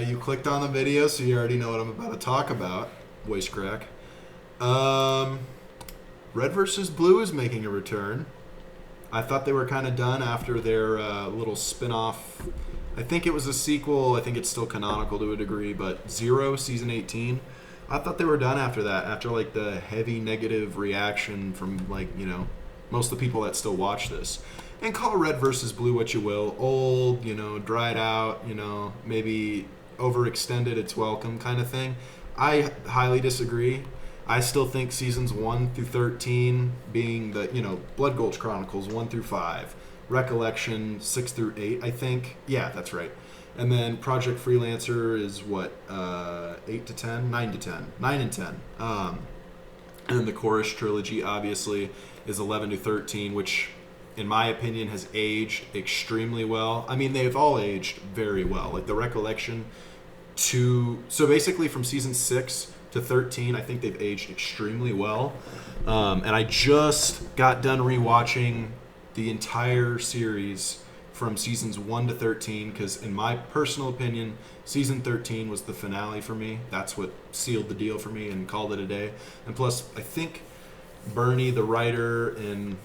You clicked on the video, so you already know what I'm about to talk about. Voice crack. Red versus Blue is making a return. I thought they were kind of done after their little spin-off. I think it was a sequel. I think it's still canonical to a degree, but Zero, Season 18. I thought they were done after that, after like the heavy negative reaction from most of the people that still watch this. And call Red versus Blue what you will. Old, dried out, maybe overextended its welcome kind of thing. I highly disagree. I still think seasons 1 through 13 being the, Blood Gulch Chronicles 1 through 5, Recollection 6 through 8, I think. Yeah, that's right. And then Project Freelancer is what, 8 to 10? 9 to 10. 9 and 10. And then the Chorus trilogy, obviously, is 11 to 13, which, in my opinion, has aged extremely well. I mean, they've all aged very well. Like the Recollection so basically from season 6 to 13, I think they've aged extremely well. And I just got done rewatching the entire series from seasons 1 to 13 because, in my personal opinion, season 13 was the finale for me. That's what sealed the deal for me and called it a day. And plus, I think Bernie, the writer, and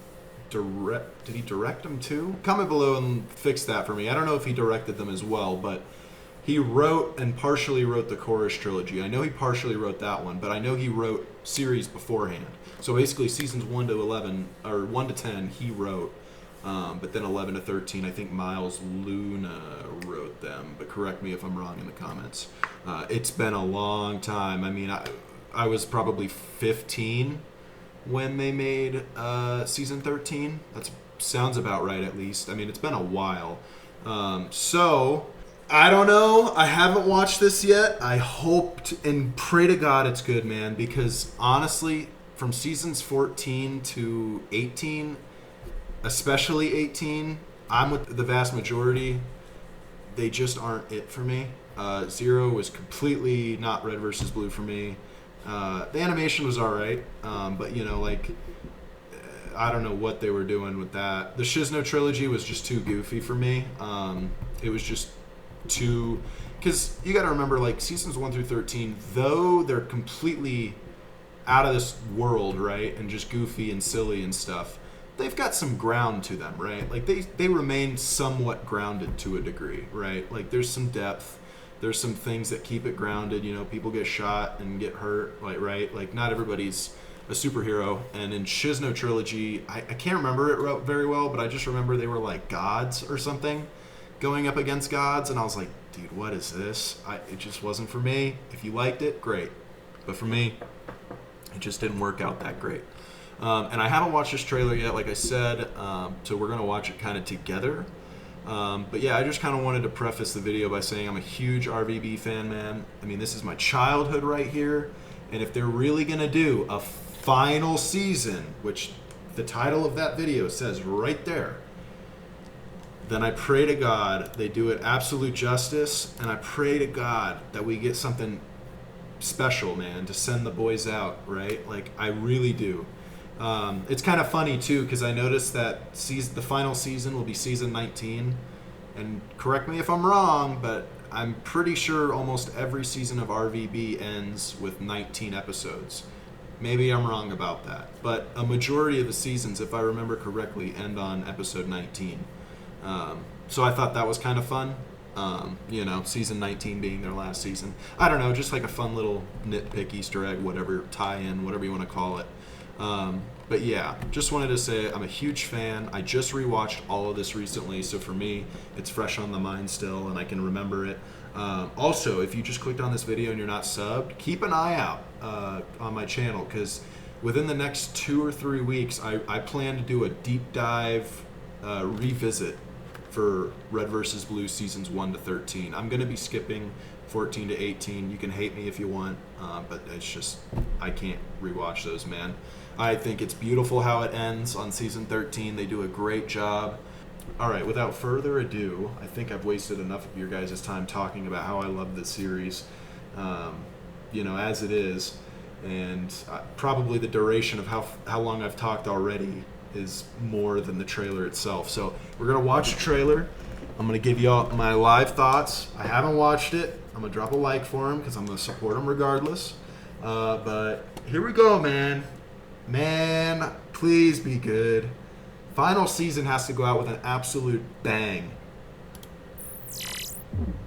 did he direct them too? Comment below and fix that for me. I don't know if he directed them as well, but he wrote and partially wrote the Chorus trilogy. I know he partially wrote that one, but I know he wrote series beforehand. So basically seasons 1 to 11, or 1 to 10, he wrote. But then 11 to 13, I think Miles Luna wrote them. But correct me if I'm wrong in the comments. It's been a long time. I mean, I was probably 15 when they made season 13. That sounds about right, at least. I mean, it's been a while. So I don't know. I haven't watched this yet. I hoped and pray to God it's good, man, because honestly, from seasons 14 to 18, especially 18, I'm with the vast majority. They just aren't it for me. Zero was completely not Red versus Blue for me. The animation was all right, but I don't know what they were doing with that. The Shizno trilogy was just too goofy for me. It was just too, because you got to remember, like, seasons 1 through 13, though they're completely out of this world, right, and just goofy and silly and stuff, they've got some ground to them, right? Like they remain somewhat grounded to a degree, right? Like there's some depth. There's some things that keep it grounded. People get shot and get hurt, like, right? Like, not everybody's a superhero. And in Shizno trilogy, I can't remember it very well, but I just remember they were like gods or something going up against gods. And I was like, dude, what is this? It just wasn't for me. If you liked it, great. But for me, it just didn't work out that great. And I haven't watched this trailer yet, like I said, so we're going to watch it kind of together. But yeah, I just kind of wanted to preface the video by saying I'm a huge RVB fan, man. I mean, this is my childhood right here. And if they're really going to do a final season, which the title of that video says right there, then I pray to God they do it absolute justice. And I pray to God that we get something special, man, to send the boys out, right? Like, I really do. It's kind of funny too, because I noticed that the final season will be season 19, and correct me if I'm wrong, but I'm pretty sure almost every season of RVB ends with 19 episodes. Maybe I'm wrong about that, but a majority of the seasons, if I remember correctly, end on episode 19. So I thought that was kind of fun. Season 19 being their last season. I don't know, just like a fun little nitpick, Easter egg, whatever, tie-in, whatever you want to call it. But yeah, just wanted to say I'm a huge fan. I just rewatched all of this recently, so for me, it's fresh on the mind still, and I can remember it. Also, if you just clicked on this video and you're not subbed, keep an eye out on my channel, because within the next 2 or 3 weeks, I plan to do a deep dive revisit for Red vs. Blue seasons 1 to 13. I'm going to be skipping 14 to 18. You can hate me if you want, but it's just, I can't rewatch those, man. I think it's beautiful how it ends on season 13. They do a great job. All right, without further ado, I think I've wasted enough of your guys' time talking about how I love this series, as it is. And probably the duration of how long I've talked already is more than the trailer itself. So we're going to watch the trailer. I'm going to give you all my live thoughts. I haven't watched it. I'm going to drop a like for him because I'm going to support him regardless. But here we go, man. Man, please be good. Final season has to go out with an absolute bang.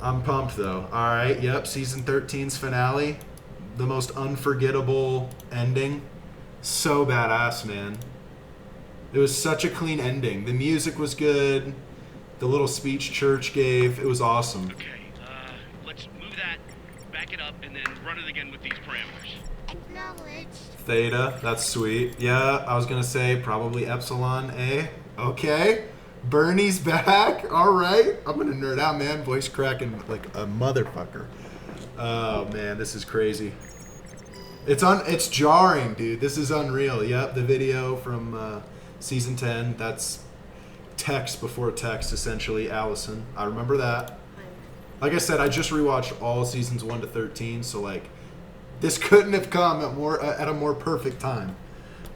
I'm pumped, though. All right, yep, season 13's finale. The most unforgettable ending. So badass, man. It was such a clean ending. The music was good. The little speech Church gave, it was awesome. Okay, let's move that, back it up, and then run it again with these parameters. Acknowledged. Theta, that's sweet. Yeah, I was gonna say probably Epsilon A. Okay. Bernie's back. All right. I'm gonna nerd out, man. Voice cracking like a motherfucker. Oh man, this is crazy. It's jarring, dude. This is unreal. Yep, the video from season 10. That's text before text, essentially. Allison, I remember that. Like I said, I just rewatched all seasons 1 to 13, so like, this couldn't have come at a more perfect time.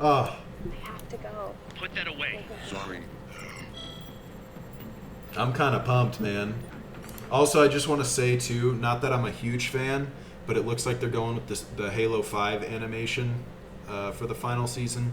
I have to go. Put that away. Sorry. I'm kind of pumped, man. Also, I just want to say too, not that I'm a huge fan, but it looks like they're going with the Halo 5 animation for the final season.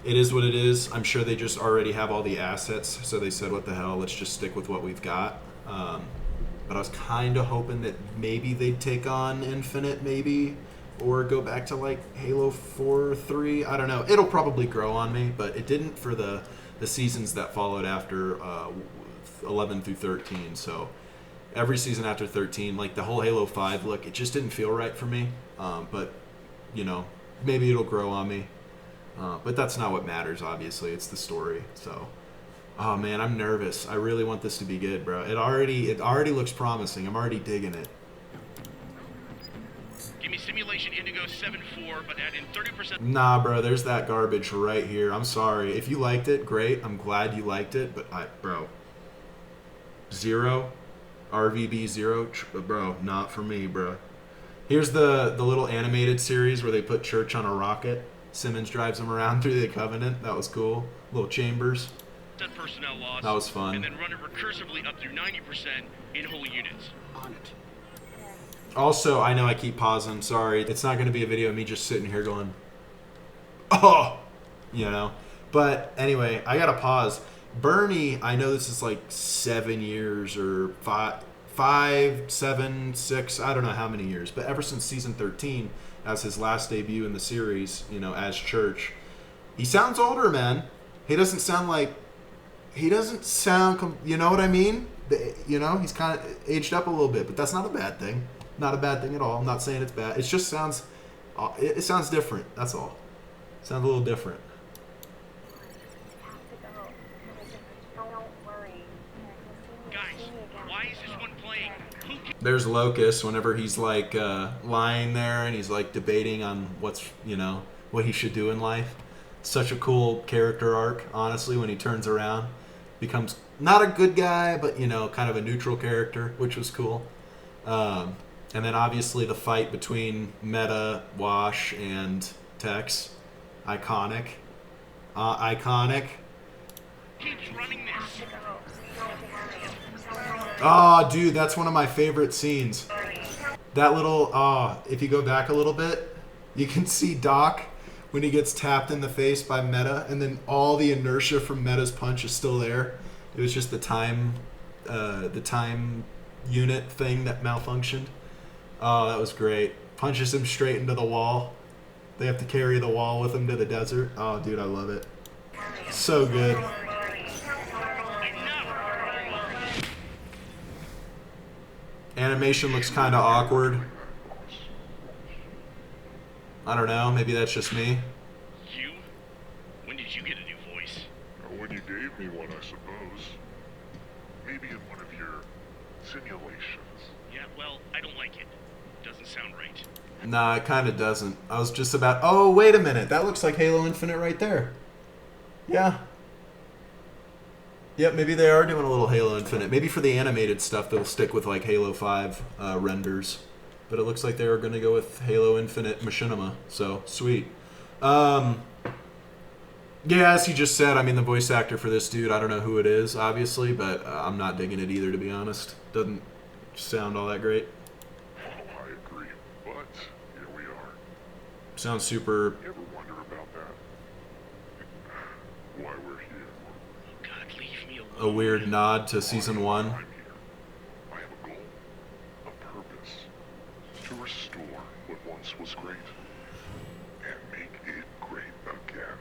It is what it is. I'm sure they just already have all the assets, so they said, what the hell, let's just stick with what we've got. But I was kind of hoping that maybe they'd take on Infinite, maybe, or go back to like Halo 4, 3. I don't know. It'll probably grow on me, but it didn't for the seasons that followed after 11 through 13. So every season after 13, like the whole Halo 5 look, it just didn't feel right for me. But, you know, maybe it'll grow on me. But that's not what matters, obviously. It's the story. So, oh man, I'm nervous. I really want this to be good, bro. It already looks promising. I'm already digging it. Give me simulation Indigo 7-4, but add in 30%. Nah, bro, there's that garbage right here. I'm sorry. If you liked it, great. I'm glad you liked it, but bro, 0, RVB 0, bro, not for me, bro. Here's the little animated series where they put Church on a rocket. Simmons drives him around through the Covenant. That was cool. Little chambers. Personnel loss. That was fun. And then run it recursively up through 90% in holy units. On it. Also, I know I keep pausing. Sorry. It's not going to be a video of me just sitting here going, oh, you know. But anyway, I got to pause. Bernie, I know this is like 7 years or 5, 7, 6, I don't know how many years. But ever since season 13, as his last debut in the series, you know, as Church, he sounds older, man. He doesn't sound, you know what I mean? You know, he's kind of aged up a little bit, but that's not a bad thing. Not a bad thing at all. I'm not saying it's bad. It just sounds, it sounds different. That's all. Sounds a little different. I have to go. Don't worry. Guys, why is this one playing? Who cares? There's Locust whenever he's like lying there and he's like debating on what's, you know, what he should do in life. Such a cool character arc, honestly, when he turns around. Becomes not a good guy, but, you know, kind of a neutral character, which was cool. And then obviously the fight between Meta, Wash, and Tex. Iconic. Iconic. Keeps running this. Oh, dude, that's one of my favorite scenes. That little, if you go back a little bit, you can see Doc when he gets tapped in the face by Meta, and then all the inertia from Meta's punch is still there. It was just the time unit thing that malfunctioned. Oh, that was great. Punches him straight into the wall. They have to carry the wall with him to the desert. Oh, dude, I love it. So good. Animation looks kind of awkward. I don't know. Maybe that's just me. You? When did you get a new voice? When you gave me one, I suppose. Maybe in one of your simulations. Yeah, well, I don't like it. Doesn't sound right. Nah, it kind of doesn't. I was just about... Oh, wait a minute. That looks like Halo Infinite right there. Yeah. Yep, maybe they are doing a little Halo Infinite. Maybe for the animated stuff, they'll stick with like Halo 5 renders. But it looks like they are going to go with Halo Infinite Machinima. So, sweet. Yeah, as he just said, I mean, the voice actor for this dude, I don't know who it is, obviously, but I'm not digging it either, to be honest. Doesn't sound all that great. Oh, I agree. But here we are. Sounds super... You ever wonder about that? Why we're here? God, leave me alone. a weird nod to season 1. I'm here. I have a goal, a purpose, to restore what once was great and make it great again.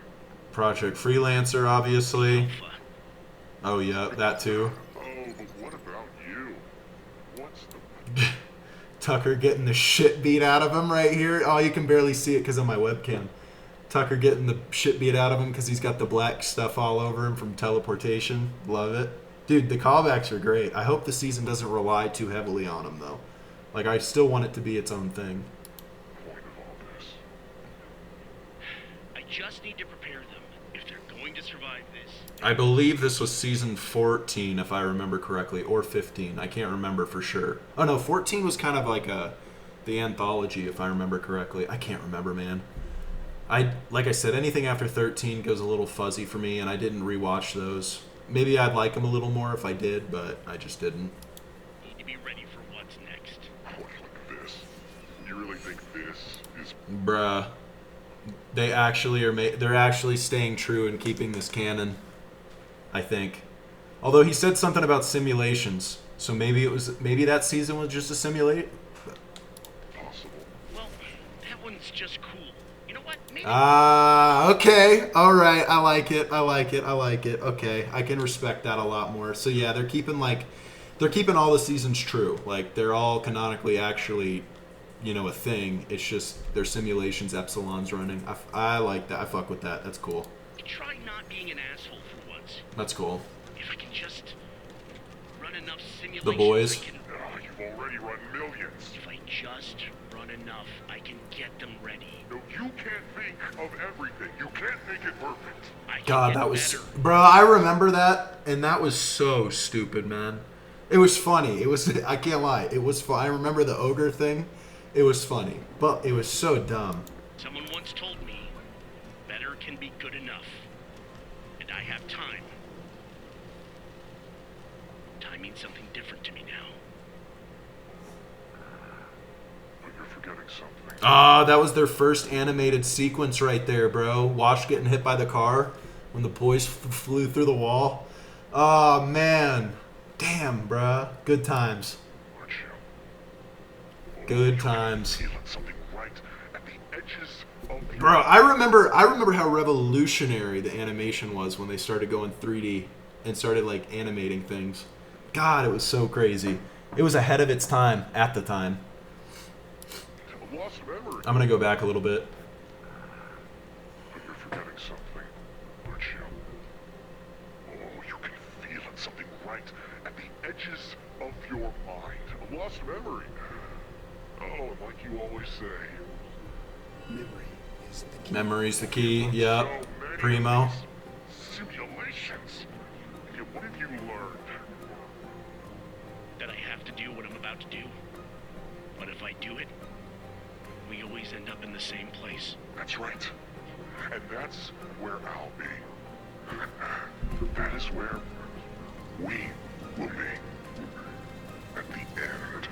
Project Freelancer, obviously. Alpha. Oh, yeah, that too. Oh, but what about you? What's the... Tucker getting the shit beat out of him right here. Oh, you can barely see it because of my webcam. Tucker getting the shit beat out of him because he's got the black stuff all over him from teleportation. Love it. Dude, the callbacks are great. I hope the season doesn't rely too heavily on them, though. Like, I still want it to be its own thing. point of all this? I just need to prepare them if they're going to survive this. I believe this was season 14, if I remember correctly, or 15. I can't remember for sure. Oh, no, 14 was kind of like the anthology, if I remember correctly. I can't remember, man. Like I said, anything after 13 goes a little fuzzy for me, and I didn't rewatch those. Maybe I'd like them a little more if I did, but I just didn't. Need to be ready for what's next. What, like this? You really think this is... Bruh. They actually they're actually staying true and keeping this canon, I think. Although he said something about simulations, so maybe that season was just a simulate. possible? Well, that one's just cool. You know what? Maybe Okay. All right. I like it. Okay. I can respect that a lot more. So yeah, they're keeping all the seasons true. Like, they're all canonically actually, a thing. It's just their simulations, Epsilon's running. I like that. I fuck with that. That's cool. try not being an asshole for once. That's cool. If I can just run enough simulations, The boys? I can, You've already run millions. if I just run enough, I can get them ready. No, you can't think of everything. You can't make it perfect. I can God, get that was... better. Bro, I remember that, and that was so stupid, man. It was funny. It was... I can't lie. It was fun. I remember the ogre thing. It was funny. But it was so dumb. Someone once told me, better can be good enough. And I have time. Time means something different to me now. But you're forgetting something. Ah, that was their first animated sequence right there, bro. Wash getting hit by the car when the boys flew through the wall. Oh, man. Damn, bruh. Good times. Aren't you? Good times. Feeling something right at the edges of your... Bro, I remember how revolutionary the animation was when they started going 3D and started like animating things. God, it was so crazy. It was ahead of its time at the time. A lost memory. I'm gonna go back a little bit. But you're forgetting something, aren't you? Oh, you can feel it, something right at the edges of your mind. A lost memory. Oh, and like you always say, Memory's the key. Yep. so many Primo. of these simulations. Yet what have you learned? That I have to do what I'm about to do. But if I do it, we always end up in the same place. That's right. And that's where I'll be. That is where we will be. At the end.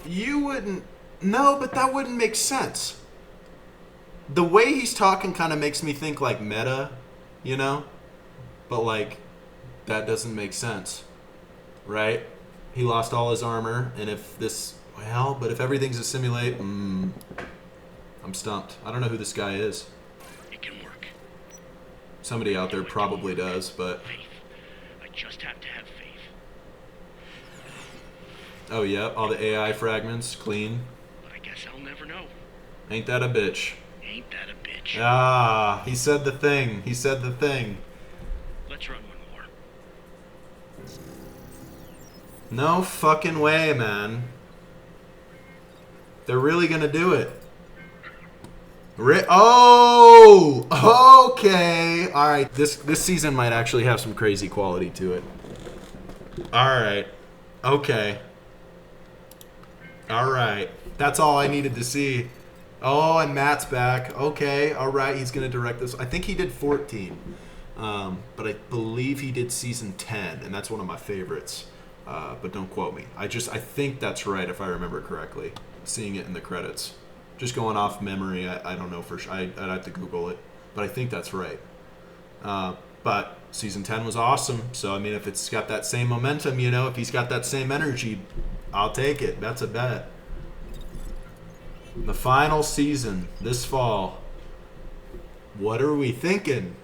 You wouldn't... No, but that wouldn't make sense. The way he's talking kind of makes me think like meta, you know? But like, that doesn't make sense. Right? He lost all his armor, and if this... Well, but if everything's a simulate... I'm stumped. I don't know who this guy is. It can work. Somebody out there probably does, but... Faith. I just have to have faith. Oh, yeah, all the AI fragments, clean. But I guess I'll never know. Ain't that a bitch? Ain't that a bitch? Ah, he said the thing. He said the thing. Let's run one more. No fucking way, man. They're really gonna do it. Oh, okay. All right, this season might actually have some crazy quality to it. All right, okay. All right, that's all I needed to see. Oh, and Matt's back. Okay, all right. He's going to direct this. I think he did 14. But I believe he did season 10, and that's one of my favorites. But don't quote me. I think that's right if I remember correctly. Seeing it in the credits. Just going off memory, I don't know for sure. I'd have to Google it. But I think that's right. But season 10 was awesome. So, I mean, if it's got that same momentum, if he's got that same energy, I'll take it. That's a bet. The final season this fall. What are we thinking?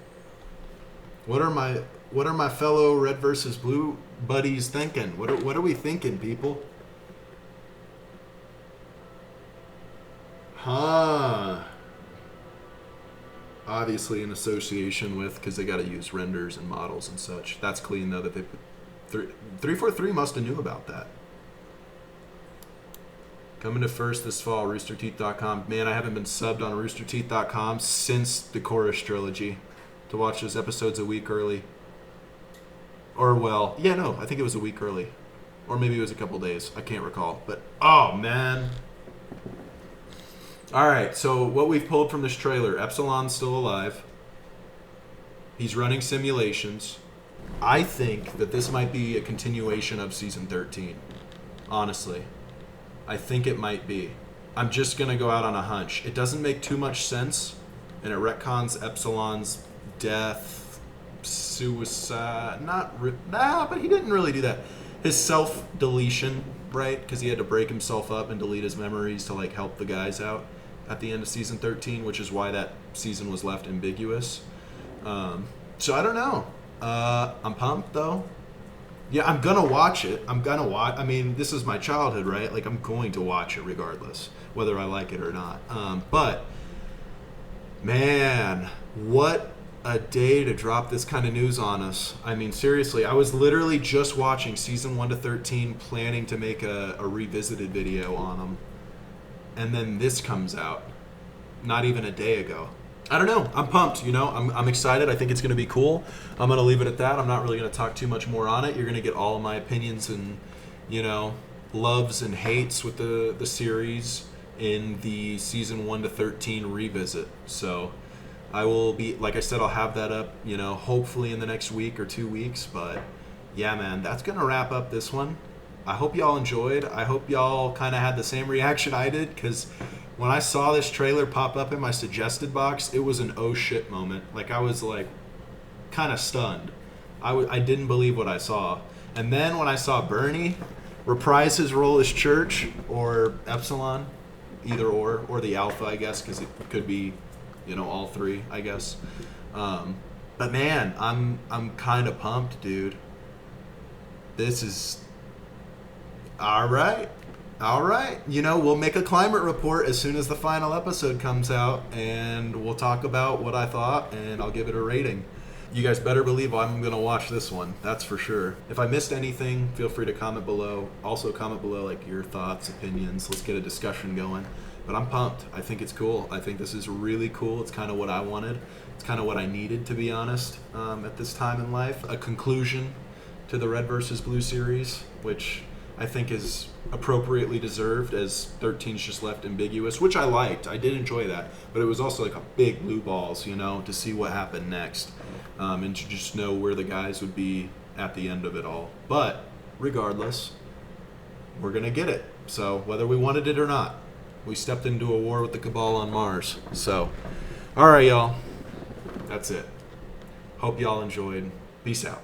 What are my fellow Red versus Blue buddies thinking? What are we thinking, people? Obviously in association with, because they got to use renders and models and such. That's clean though that they put 343 must have knew about that. Coming to first this fall, roosterteeth.com. Man, I haven't been subbed on roosterteeth.com since the Chorus trilogy to watch those episodes a week early. I think it was a week early. Or maybe it was a couple days. I can't recall. But, oh, man. All right, so what we've pulled from this trailer, Epsilon's still alive. He's running simulations. I think that this might be a continuation of season 13. Honestly. I think it might be. I'm just going to go out on a hunch. It doesn't make too much sense, and it retcons Epsilon's death, suicide, but he didn't really do that. His self-deletion, right? Because he had to break himself up and delete his memories to, help the guys out at the end of season 13, which is why that season was left ambiguous. So I don't know. I'm pumped, though. Yeah, I'm going to watch it. I mean, this is my childhood, right? I'm going to watch it regardless, whether I like it or not. But, man, what a day to drop this kind of news on us. I mean, seriously, I was literally just watching season 1 to 13, planning to make a revisited video on them. And then this comes out not even a day ago. I don't know. I'm pumped, I'm excited. I think it's going to be cool. I'm going to leave it at that. I'm not really going to talk too much more on it. You're going to get all of my opinions and, loves and hates with the series in the season 1 to 13 revisit. So I will be, like I said, I'll have that up, hopefully in the next week or 2 weeks. But yeah, man, that's going to wrap up this one. I hope y'all enjoyed. I hope y'all kind of had the same reaction I did, because when I saw this trailer pop up in my suggested box, it was an oh shit moment. I was kind of stunned. I didn't believe what I saw. And then when I saw Bernie reprise his role as Church or Epsilon, either or the Alpha, I guess, because it could be, all three, I guess. But man, I'm kind of pumped, dude. This is all right. We'll make a climate report as soon as the final episode comes out, and we'll talk about what I thought, and I'll give it a rating. You guys better believe I'm going to watch this one. That's for sure. If I missed anything, feel free to comment below. Also comment below your thoughts, opinions. Let's get a discussion going. But I'm pumped. I think it's cool. I think this is really cool. It's kind of what I wanted. It's kind of what I needed, to be honest, at this time in life. A conclusion to the Red vs. Blue series, which I think is appropriately deserved, as 13's just left ambiguous, which I liked. I did enjoy that, but it was also a big blue balls, to see what happened next, and to just know where the guys would be at the end of it all. But regardless, we're gonna get it. So whether we wanted it or not, we stepped into a war with the Cabal on Mars. So, all right, y'all, that's it. Hope y'all enjoyed. Peace out.